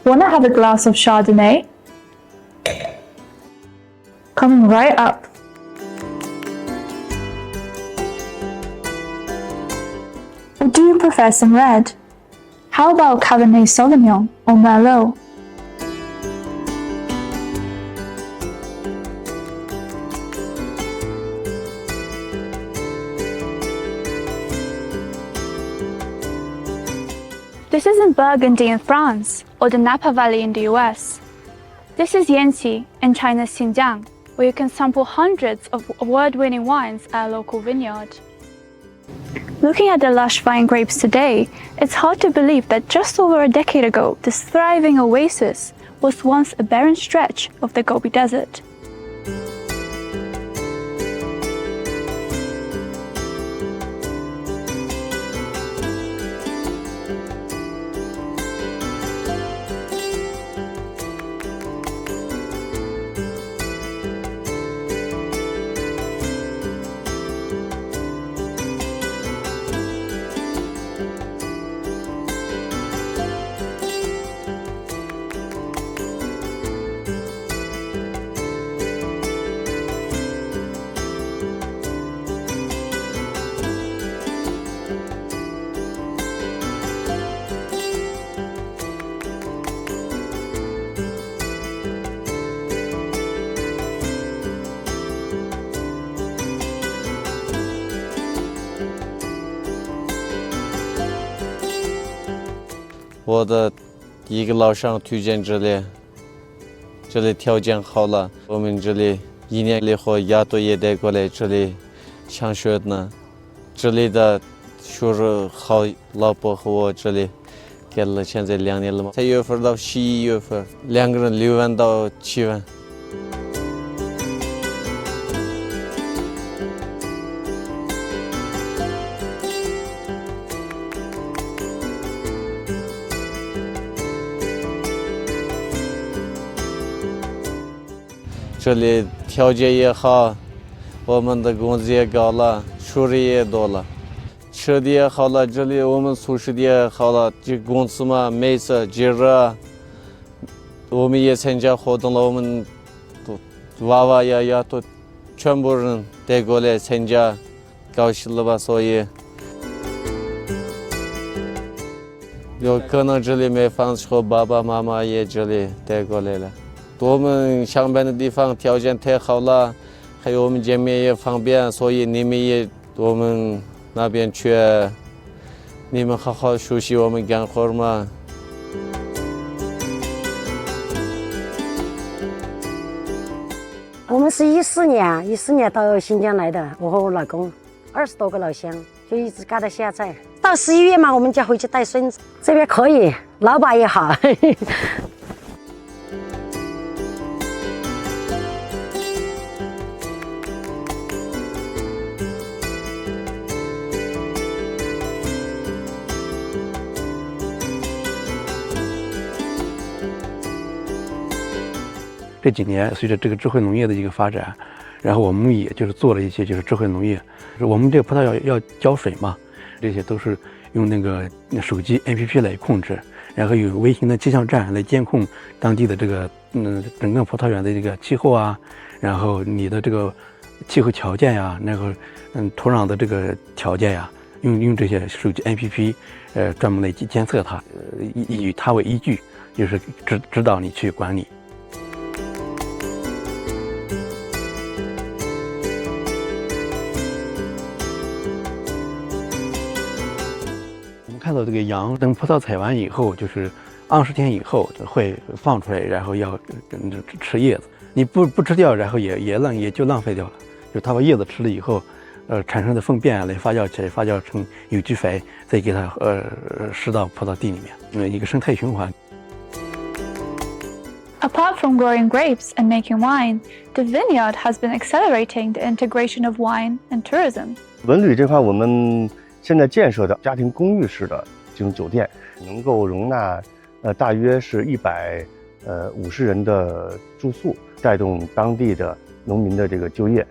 Wanna have a glass of Chardonnay? Coming right up. Or do you prefer some red? How about Cabernet Sauvignon or Merlot? This isn't Burgundy in France or the Napa Valley in the US. This is Yanxi in China's Xinjiang, where you can sample hundreds of award-winning wines at a local vineyard. Looking at the lush vine grapes today, it's hard to believe that just over a decade ago, this thriving oasis was once a barren stretch of the Gobi Desert.我的一个老乡推荐这里条件好了，我们这里1年以后丫头也带过来这里上学呢。这里的学生好，老婆和我这里给了现在2年了嘛，3月份到11月份，2个人6万到7万。这里条件也好，我们的工资也高了，收入也多了，吃的也好了，这里我们宿舍的也好了，这公司嘛，每次节日我们也参加活动了，我们娃娃呀都全部人带过来参加，高兴了吧？所以有可能这里没房子，和爸爸妈妈也这里带过来了。我们上班的地方条件太好了，还有我们见面也方便，所以你们也我们那边去，你们好好休息，我们干活嘛。我们是14年到新疆来的，我和我老公20多个老乡，就一直干到现在。到11月嘛，我们就回去带孙子。这边可以，老板也好。这几年随着这个智慧农业的一个发展，然后我们也就是做了一些就是智慧农业。我们这个葡萄要浇水嘛，这些都是用那个手机 APP 来控制，然后有微型的气象站来监控当地的这个整个葡萄园的这个气候啊，然后你的这个气候条件呀，那个土壤的这个条件呀，用这些手机 APP 专门来监测它，以它为依据，就是指导你去管理。看到这个羊等葡萄采完以后，就是20天以后会放出来，然后要吃叶子。你不吃掉，然后也就浪费掉了。就它把叶子吃了以后，产生的粪便来发酵起来，发酵成有机肥，再给它施到葡萄地里面，一个生态循环。Apart from growing grapes and making wine, the vineyard has been accelerating the integration of wine and tourism. 文旅这块，我们现在建设的家庭公寓式的这种酒店，能够容纳大约是150人的住宿，带动当地的农民的这个就业。